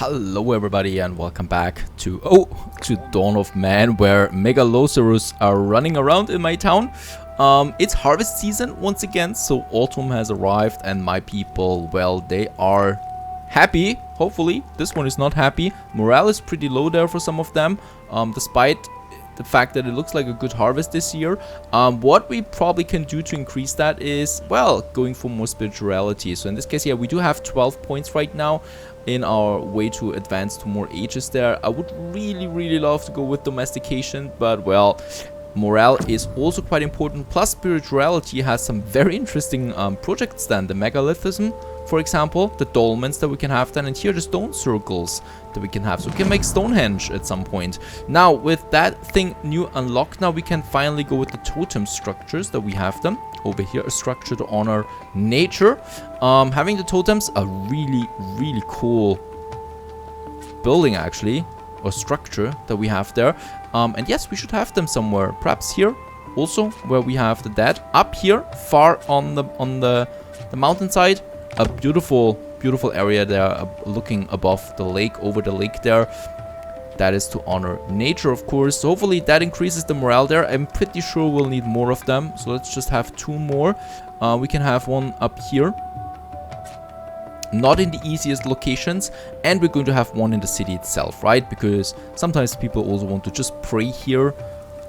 Hello everybody and welcome back to Dawn of Man, where Megalithism are running around in my town. It's harvest season once again, so autumn has arrived and my people, well, they are happy. Hopefully, this one is not happy. Morale is pretty low there for some of them, despite the fact that it looks like a good harvest this year. What we probably can do to increase that is, well, going for more spirituality. So in this case, yeah, we do have 12 points right now in our way to advance to more ages there. I would really love to go with domestication, but well, morale is also quite important. Plus spirituality has some very interesting projects then. The Megalithism, for example, the dolmens that we can have then, and here the stone circles that we can have. So we can make Stonehenge at some point. Now with that thing new unlocked, now we can finally go with the totem structures that we have them. Over here, a structure to honor nature. Having the totems, a really cool building actually, or structure that we have there. And yes, we should have them somewhere. Perhaps here, also where we have the dead. Up here, far on the mountainside, a beautiful area there, looking above the lake, over the lake there. That is to honor nature, of course. So hopefully that increases the morale there. I'm pretty sure we'll need more of them. So let's just have 2 more. We can have one up here. Not in the easiest locations. And we're going to have one in the city itself, right? Because sometimes people also want to just pray here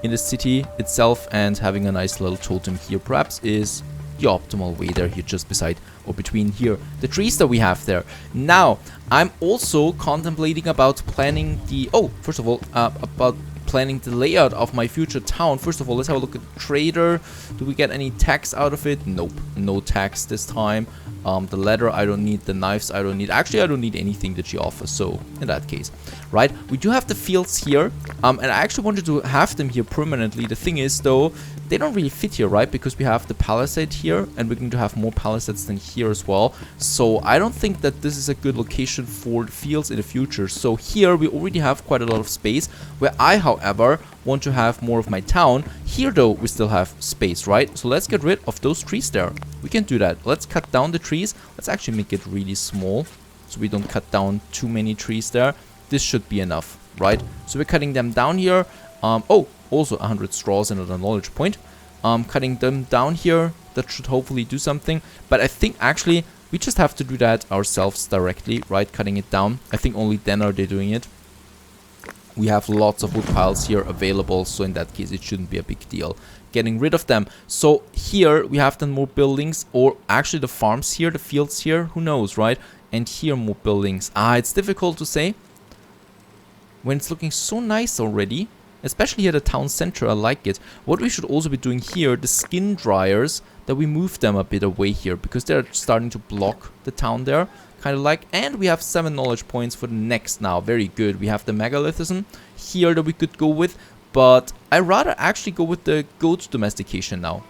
in the city itself. And having a nice little totem here perhaps is the optimal way there, here just beside or between here the trees that we have there. Now I'm also contemplating about planning the first of all about planning the layout of my future town. First of all, let's have a look at the trader. Do we get any tax out of it? Nope, no tax this time. The leather I don't need, the knives I don't need. Actually, I don't need anything that she offers, so in that case, right, we do have the fields here, and I actually wanted to have them here permanently. The thing is though, they don't really fit here, right, because we have the palisade here and we're going to have more palisades than here as well. So I don't think that this is a good location for the fields in the future. So here we already have quite a lot of space, where I, however, want to have more of my town. Here though, we still have space, right? So let's get rid of those trees there. We can do that. Let's cut down the trees. Let's actually make it really small, so we don't cut down too many trees there. This should be enough, right? So we're cutting them down here. Also 100 straws and another knowledge point. Cutting them down here, that should hopefully do something. But I think actually we just have to do that ourselves directly, right? Cutting it down. I think only then are they doing it. We have lots of wood piles here available, so in that case it shouldn't be a big deal getting rid of them. So here we have then more buildings, or actually the farms here, the fields here, who knows, right? And here more buildings. It's difficult to say when it's looking so nice already. Especially here, the town center, I like it. What we should also be doing here, the skin dryers, that we move them a bit away here, because they're starting to block the town there, kind of like. And we have 7 knowledge points for the next now. Very good. We have the Megalithism here that we could go with, but I rather actually go with the goat domestication now,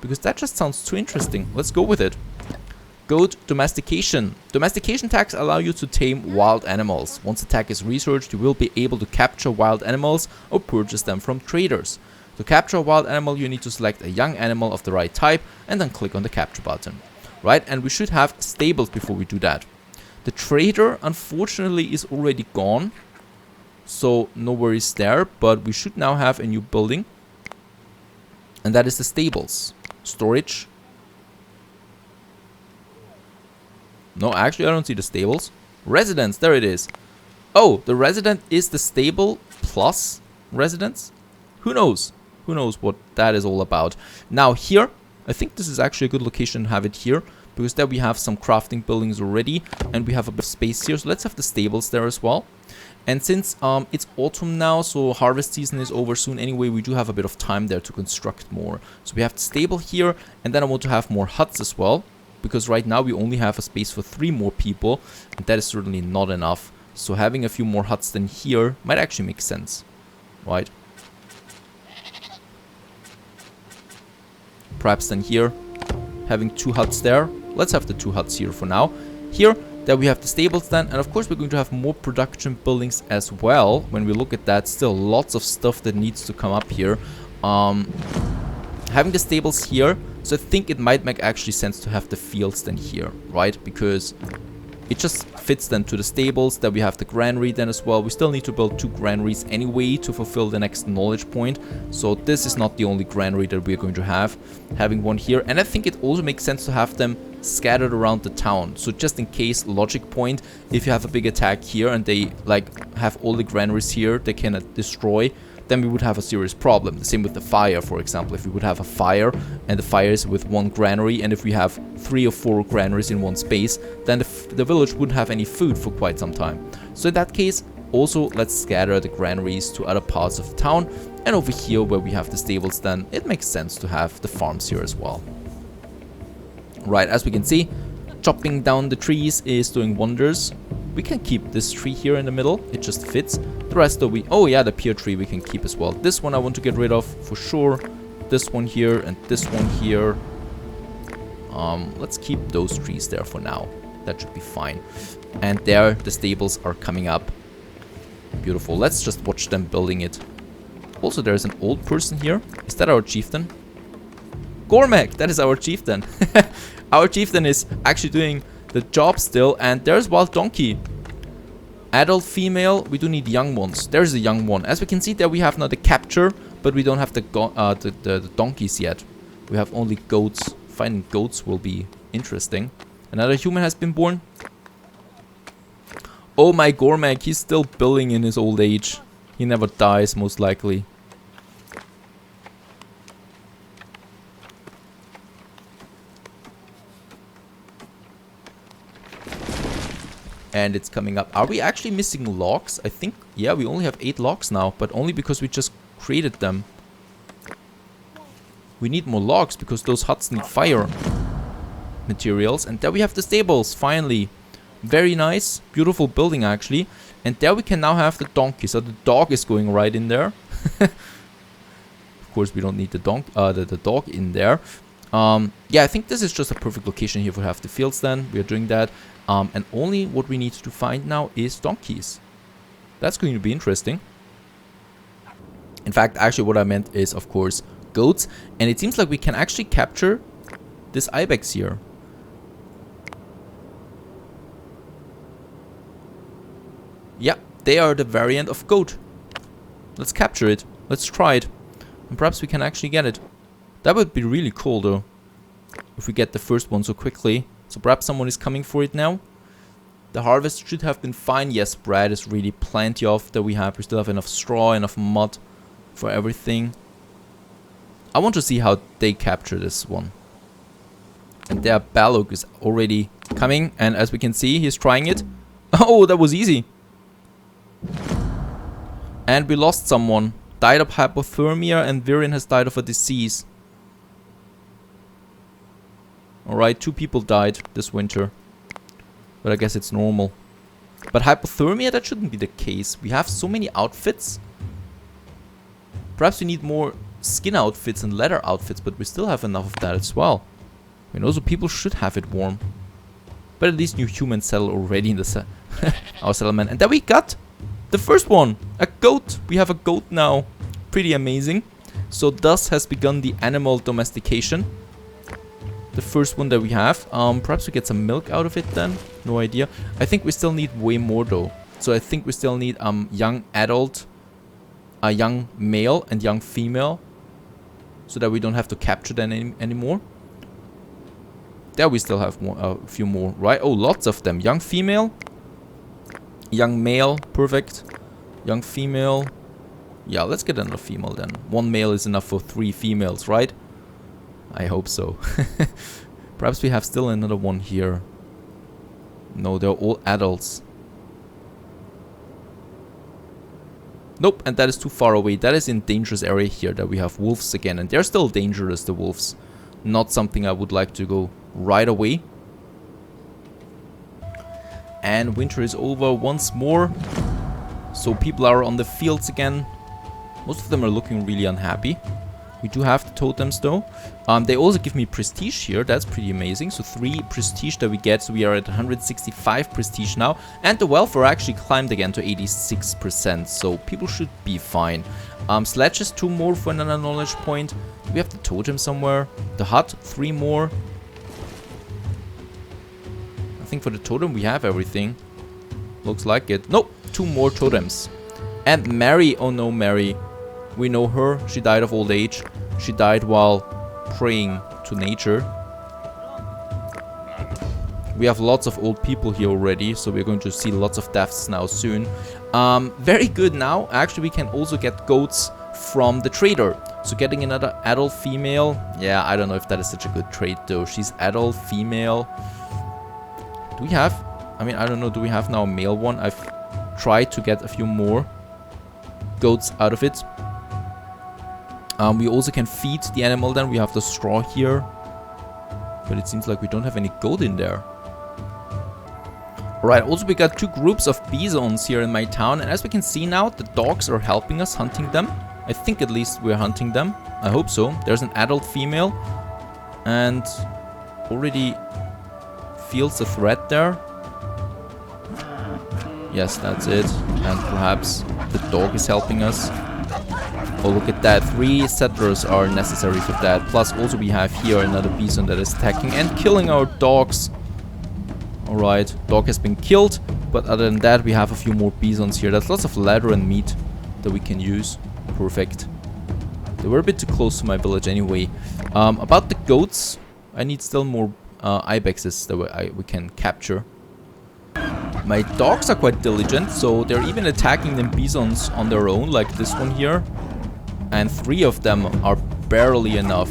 because that just sounds too interesting. Let's go with it. Goat domestication. Domestication tags allow you to tame wild animals. Once the tag is researched, you will be able to capture wild animals or purchase them from traders. To capture a wild animal, you need to select a young animal of the right type and then click on the capture button. Right, and we should have stables before we do that. The trader, unfortunately, is already gone, so no worries there, but we should now have a new building, and that is the stables. Storage. No, actually, I don't see the stables. Residence, there it is. Oh, the resident is the stable plus residence? Who knows? Who knows what that is all about? Now here, I think this is actually a good location to have it here, because there we have some crafting buildings already, and we have a bit of space here. So let's have the stables there as well. And since it's autumn now, so harvest season is over soon anyway, we do have a bit of time there to construct more. So we have the stable here, and then I want to have more huts as well, because right now we only have a space for 3 more people, and that is certainly not enough. So having a few more huts than here might actually make sense, right? Perhaps then here, having 2 huts there. Let's have the 2 huts here for now. Here, there we have the stables then, and of course we're going to have more production buildings as well. When we look at that, still lots of stuff that needs to come up here. Having the stables here, so I think it might make actually sense to have the fields then here, right? Because It just fits then to the stables. Then we have the granary then as well. We still need to build 2 granaries anyway to fulfill the next knowledge point. So this is not the only granary that we're going to have. Having one here. And I think it also makes sense to have them scattered around the town. So just in case, logic point, if you have a big attack here and they like have all the granaries here they cannot destroy, then we would have a serious problem. The same with the fire, for example. If we would have a fire and the fire is with 1 granary, and if we have 3 or 4 granaries in one space, then the village wouldn't have any food for quite some time. So in that case, also let's scatter the granaries to other parts of the town. And over here where we have the stables, then it makes sense to have the farms here as well. Right, as we can see, chopping down the trees is doing wonders. We can keep this tree here in the middle, it just fits. The rest of oh yeah, the pear tree we can keep as well. This one I want to get rid of for sure. This one here and this one here. Let's keep those trees there for now. That should be fine. And there the stables are coming up. Beautiful. Let's just watch them building it. Also, there's an old person here. Is that our chieftain? Gormek, that is our chieftain. Our chieftain is actually doing the job still, and there's wild donkey. Adult female, we do need young ones. There's a young one. As we can see there, we have now the capture, but we don't have the donkeys yet. We have only goats. Finding goats will be interesting. Another human has been born. Oh my Gormek, he's still building in his old age. He never dies, most likely. And it's coming up. Are we actually missing logs? I think, yeah, we only have 8 logs now, but only because we just created them. We need more logs because those huts need fire materials. And there we have the stables, finally. Very nice, beautiful building actually. And there we can now have the donkey. So the dog is going right in there. Of course, we don't need the dog in there. Yeah, I think this is just a perfect location here for half the fields then. We are doing that. And only what we need to find now is donkeys. That's going to be interesting. In fact, actually what I meant is, of course, goats. And it seems like we can actually capture this ibex here. Yeah, they are the variant of goat. Let's capture it. Let's try it. And perhaps we can actually get it. That would be really cool though, if we get the first one so quickly. So perhaps someone is coming for it now. The harvest should have been fine. Yes, bread is really plenty of that we have. We still have enough straw, enough mud for everything. I want to see how they capture this one. And there Balog is already coming. And as we can see, he's trying it. Oh, that was easy. And we lost someone. Died of hypothermia, and Viren has died of a disease. Alright, 2 people died this winter. But I guess it's normal. But hypothermia, that shouldn't be the case. We have so many outfits. Perhaps we need more skin outfits and leather outfits, but we still have enough of that as well. You know, so people should have it warm. But at least new humans settle already in the our settlement. And then we got the first one, a goat. We have a goat now. Pretty amazing. So thus has begun the animal domestication. The first one that we have. Perhaps we get some milk out of it then. No idea. I think we still need way more though. So I think we still need young adult, a young male and young female, so that we don't have to capture them anymore. There we still have more, a few more, right? Oh, lots of them. Young female, young male, perfect. Young female. Yeah, let's get another female then. 1 male is enough for 3 females, right? I hope so. Perhaps we have still another one here. No, they're all adults. Nope, and that is too far away. That is in dangerous area here that we have wolves again. And they're still dangerous, the wolves. Not something I would like to go right away. And winter is over once more. So people are on the fields again. Most of them are looking really unhappy. We do have the totems though. They also give me prestige here. That's pretty amazing. So 3 prestige that we get. So we are at 165 prestige now. And the welfare actually climbed again to 86%. So people should be fine. Sledges 2 more for another knowledge point. Do we have the totem somewhere? The hut 3 more. think for the totem we have everything. Looks like it. Nope, 2 more totems. And Mary, oh no, Mary. We know her. She died of old age. She died while praying to nature. We have lots of old people here already, so we're going to see lots of deaths now soon. Very good now. Actually, we can also get goats from the trader. So getting another adult female. Yeah, I don't know if that is such a good trait though. She's adult female. Do we have... I mean, I don't know. Do we have now a male one? I've tried to get a few more goats out of it. We also can feed the animal then. We have the straw here. But it seems like we don't have any goat in there. Alright, also we got 2 groups of bisons here in my town. And as we can see now, the dogs are helping us hunting them. I think at least we're hunting them. I hope so. There's an adult female. And already feels a threat there. Yes, that's it. And perhaps the dog is helping us. Oh, look at that. 3 settlers are necessary for that. Plus, also we have here another bison that is attacking and killing our dogs. Alright, dog has been killed. But other than that, we have a few more bisons here. That's lots of leather and meat that we can use. Perfect. They were a bit too close to my village anyway. About the goats, I need still more ibexes that we can capture. My dogs are quite diligent, so they're even attacking the bisons on their own, like this one here. And 3 of them are barely enough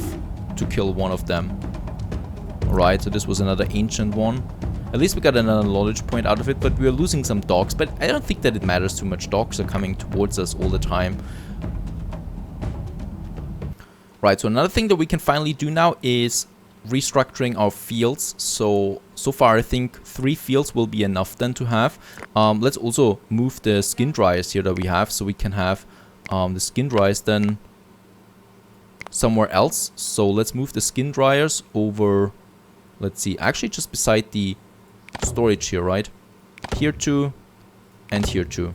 to kill one of them. Alright, so this was another ancient one. At least we got another knowledge point out of it, but we're losing some dogs. But I don't think that it matters too much. Dogs are coming towards us all the time. Right, so another thing that we can finally do now is restructuring our fields. So far I think 3 fields will be enough then to have. Let's also move the skin dryers here that we have, so we can have the skin dryers then somewhere else. So let's move the skin dryers over, let's see, actually just beside the storage here, right? Here 2 and here 2,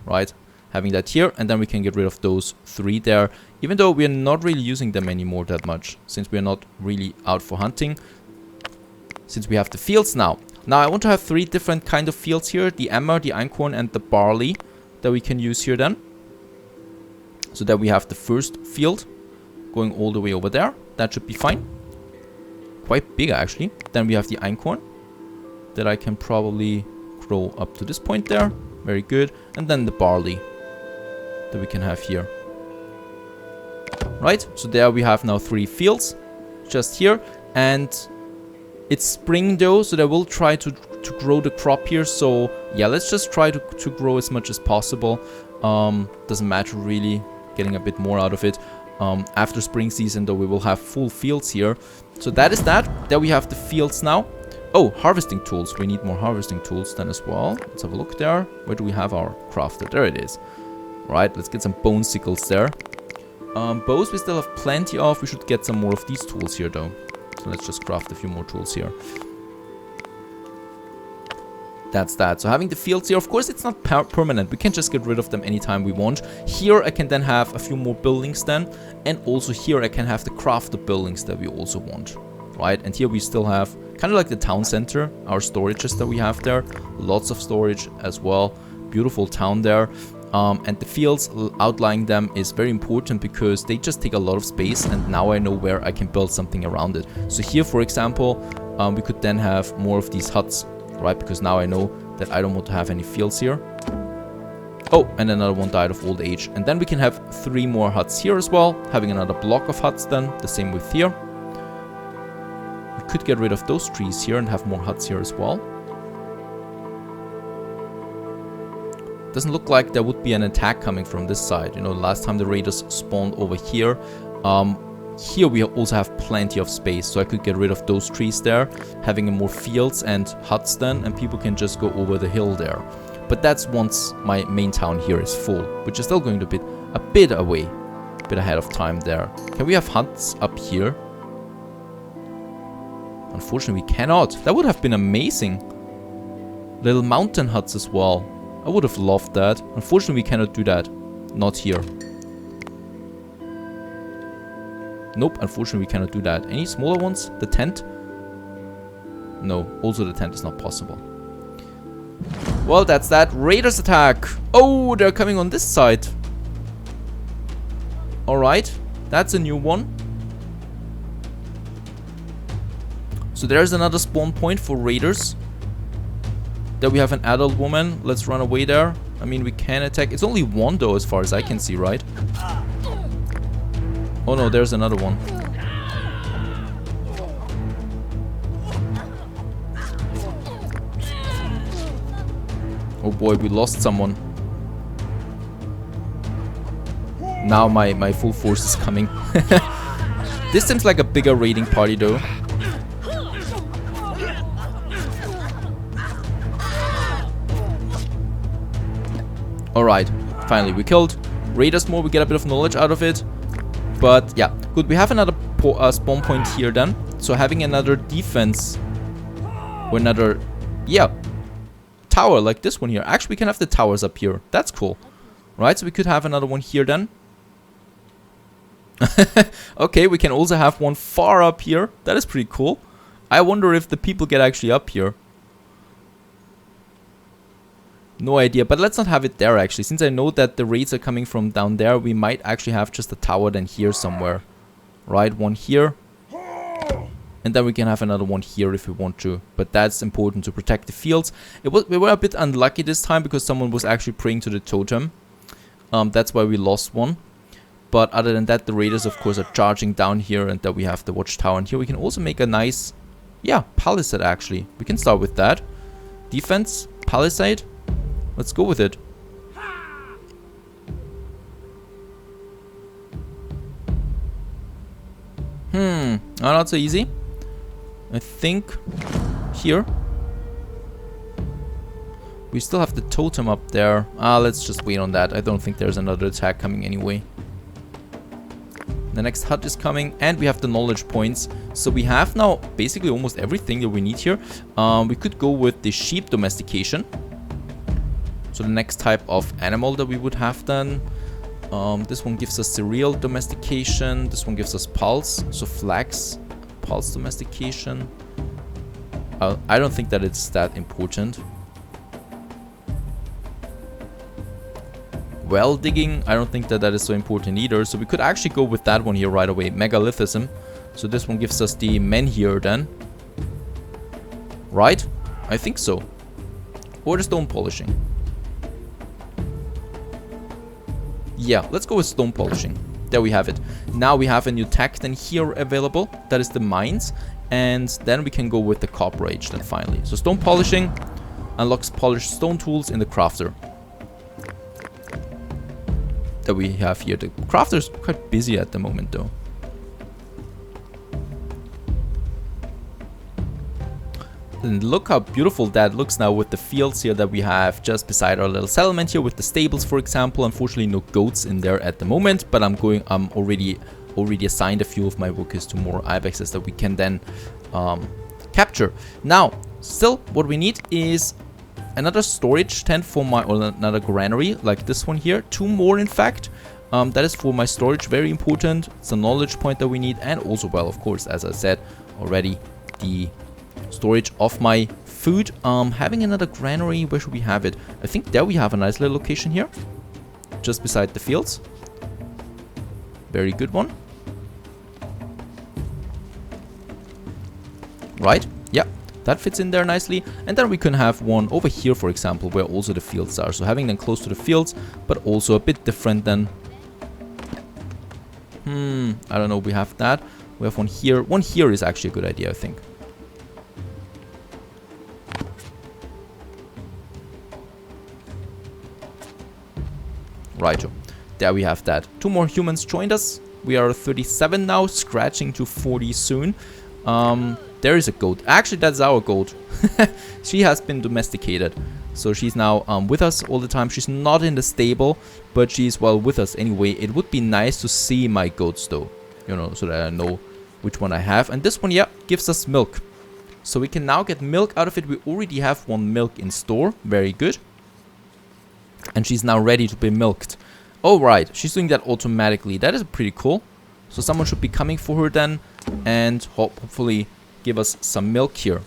right? Having that here, and then we can get rid of those 3 there, even though we are not really using them anymore that much, since we are not really out for hunting, since we have the fields now. Now I want to have 3 different kind of fields here, the emmer, the einkorn, and the barley that we can use here then. So that we have the first field going all the way over there. That should be fine. Quite big actually. Then we have the einkorn that I can probably grow up to this point there. Very good. And then the barley that we can have here. Right, so there we have now 3 fields just here. And it's spring though, so they will try to grow the crop here. So yeah, let's just try to grow as much as possible. Doesn't matter really, getting a bit more out of it. After spring season though, we will have full fields here. So that is that. There we have the fields now. Oh, harvesting tools. We need more harvesting tools then as well. Let's have a look there. Where do we have our crafter? There it is. Right, let's get some bone sickles there. Bows we still have plenty of. We should get some more of these tools here though. So let's just craft a few more tools here. That's that. So having the fields here, of course it's not permanent. We can just get rid of them anytime we want. Here I can then have a few more buildings then. And also here I can have the crafted buildings that we also want. Right, and here we still have kind of like the town center, our storages that we have there. Lots of storage as well. Beautiful town there. And the fields outlying them is very important because they just take a lot of space, and now I know where I can build something around it. So here, for example, we could then have more of these huts, right? Because now I know that I don't want to have any fields here. Oh, and another one died of old age. And then we can have 3 more huts here as well, having another block of huts then, the same with here. We could get rid of those trees here and have more huts here as well. Doesn't look like there would be an attack coming from this side. You know, last time the raiders spawned over here. Here we also have plenty of space, so I could get rid of those trees there, having more fields and huts then, and people can just go over the hill there. But that's once my main town here is full, which is still going to be a bit away, a bit ahead of time there. Can we have huts up here? Unfortunately, we cannot. That would have been amazing. Little mountain huts as well. I would have loved that. Unfortunately, we cannot do that. Not here. Nope, unfortunately, we cannot do that. Any smaller ones? The tent? No, also the tent is not possible. Well, that's that. Raiders attack. Oh, they're coming on this side. Alright, that's a new one. So there's another spawn point for raiders. There we have an adult woman. Let's run away there. I mean, we can attack. It's only one though, as far as I can see, right? Oh no, there's another one. Oh boy, we lost someone. Now my full force is coming. This seems like a bigger raiding party though. Alright, finally we killed. Raiders more, we get a bit of knowledge out of it. But yeah, good. We have another spawn point here then. So having another defense or another, yeah, tower like this one here. Actually, we can have the towers up here. That's cool. Right, so we could have another one here then. Okay, we can also have one far up here. That is pretty cool. I wonder if the people get actually up here. No idea, but let's not have it there actually. Since I know that the raids are coming from down there, we might actually have just a tower then here somewhere. Right, one here. And then we can have another one here if we want to. But that's important to protect the fields. We were a bit unlucky this time because someone was actually praying to the totem. That's why we lost one. But other than that, the raiders of course are charging down here, and then we have the watchtower. And here we can also make a nice, yeah, palisade actually. We can start with that. Defense, palisade. Let's go with it. Not so easy. I think here. We still have the totem up there. Let's just wait on that. I don't think there's another attack coming anyway. The next hut is coming, and we have the knowledge points. So we have now basically almost everything that we need here. We could go with the sheep domestication. So the next type of animal that we would have then. This one gives us cereal domestication. This one gives us pulse. So flax, pulse domestication. I don't think that it's that important. Well digging, I don't think that that is so important either. So we could actually go with that one here right away. Megalithism. So this one gives us the men here then. Right? I think so. Or the stone polishing. Yeah, let's go with stone polishing. There we have it. Now we have a new tech then here available. That is the mines. And then we can go with the copper age then finally. So stone polishing unlocks polished stone tools in the crafter. That we have here. The crafter is quite busy at the moment though. And look how beautiful that looks now with the fields here that we have just beside our little settlement here with the stables, for example. Unfortunately, no goats in there at the moment, but I'm already assigned a few of my workers to more ibexes that we can then capture. Now, still, what we need is another storage tent for my, or another granary like this one here. 2 more, in fact. That is for my storage, very important. It's a knowledge point that we need, and also, well, of course, as I said already, the storage of my food. Having another granary, where should we have it? I think there we have a nice little location here, just beside the fields. Very good one. Right, yeah, that fits in there nicely. And then we can have one over here, for example, where also the fields are. So having them close to the fields, but also a bit different than... I don't know, we have that. We have one here. One here is actually a good idea, I think. Right, there we have that. 2 more humans joined us. We are 37 now, scratching to 40 soon. There is a goat. Actually, that's our goat. She has been domesticated. So she's now with us all the time. She's not in the stable, but she's, well, with us anyway. It would be nice to see my goats though, you know, so that I know which one I have. And this one, yeah, gives us milk. So we can now get milk out of it. We already have 1 milk in store. Very good. And she's now ready to be milked. Oh, right. She's doing that automatically. That is pretty cool. So someone should be coming for her then. And hopefully give us some milk here.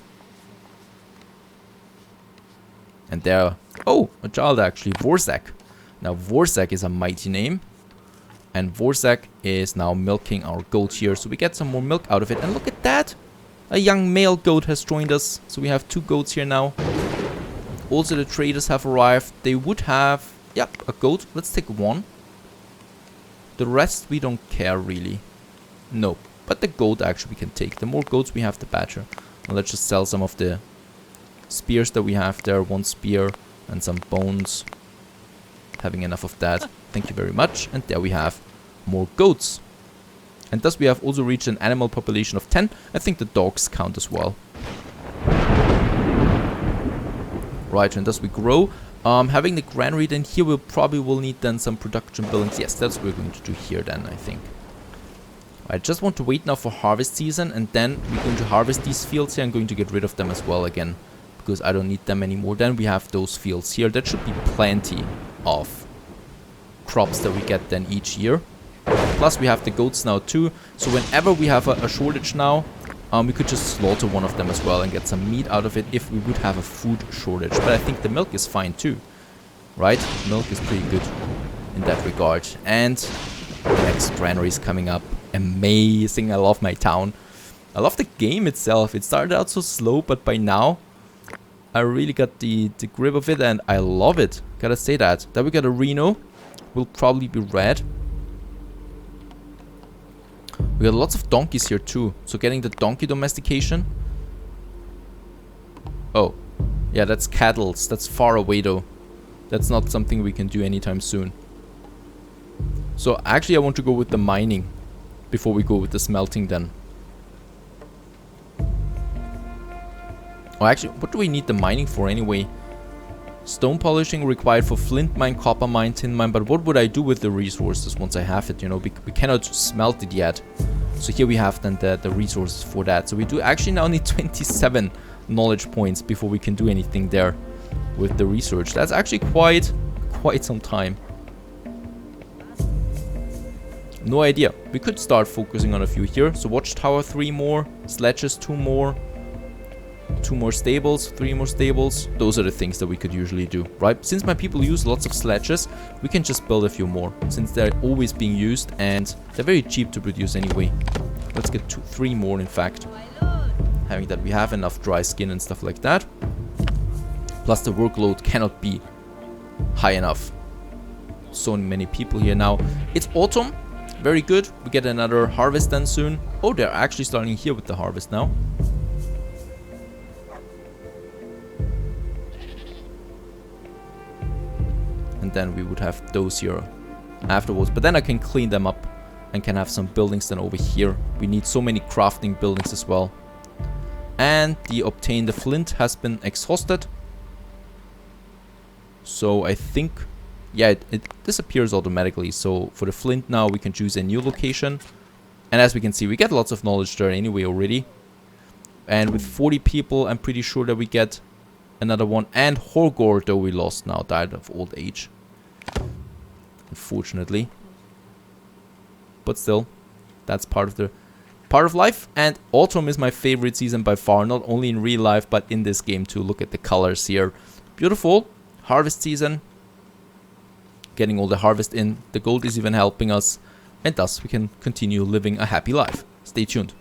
And there... Oh, a child actually. Vorzak. Now, Vorzak is a mighty name. And Vorzak is now milking our goat here. So we get some more milk out of it. And look at that! A young male goat has joined us. So we have 2 goats here now. Also, the traders have arrived. They would have... Yep, a goat. Let's take 1. The rest we don't care really. No. But the goat actually we can take. The more goats we have, the better. And let's just sell some of the spears that we have there. 1 spear and some bones. Having enough of that. Thank you very much. And there we have more goats. And thus we have also reached an animal population of 10. I think the dogs count as well. Right, and thus we grow. Having the granary then here, we'll probably will need then some production buildings. Yes, that's what we're going to do here then, I think. I just want to wait now for harvest season, and then we're going to harvest these fields here. I'm going to get rid of them as well again, because I don't need them anymore. Then we have those fields here. That should be plenty of crops that we get then each year. Plus we have the goats now too. So whenever we have a shortage now, we could just slaughter one of them as well and get some meat out of it if we would have a food shortage. But I think the milk is fine too, right? Milk is pretty good in that regard. And the next granary is coming up. Amazing. I love my town. I love the game itself. It started out so slow, but by now I really got the grip of it and I love it. Gotta say that. Then we got a Reno. Will probably be red. We got lots of donkeys here too. So getting the donkey domestication. Oh. Yeah, that's cattle. That's far away though. That's not something we can do anytime soon. So actually I want to go with the mining before we go with the smelting then. Oh, actually, what do we need the mining for anyway? Stone polishing required for flint mine, copper mine, tin mine. But what would I do with the resources once I have it? You know, we cannot smelt it yet. So here we have then the resources for that. So we do actually now need 27 knowledge points before we can do anything there with the research. That's actually quite some time. No idea. We could start focusing on a few here. So watchtower 3 more, sledges 2 more. 2 more stables, 3 more stables. Those are the things that we could usually do, right? Since my people use lots of sledges, we can just build a few more, since they're always being used and they're very cheap to produce anyway. Let's get 3 more, in fact. Having that we have enough dry skin and stuff like that. Plus the workload cannot be high enough. So many people here now. It's autumn. Very good. We get another harvest then soon. Oh, they're actually starting here with the harvest now. And then we would have those here afterwards. But then I can clean them up and can have some buildings then over here. We need so many crafting buildings as well. And the obtain the flint has been exhausted. So I think, yeah, it disappears automatically. So for the flint now we can choose a new location. And as we can see, we get lots of knowledge there anyway already. And with 40 people, I'm pretty sure that we get another one. And Horgor, though we lost now, died of old age. Unfortunately. But still, that's part of life. And autumn is my favorite season by far, not only in real life but in this game too. Look at the colors here. Beautiful. Harvest season. Getting all the harvest in. The gold is even helping us. And thus we can continue living a happy life. Stay tuned.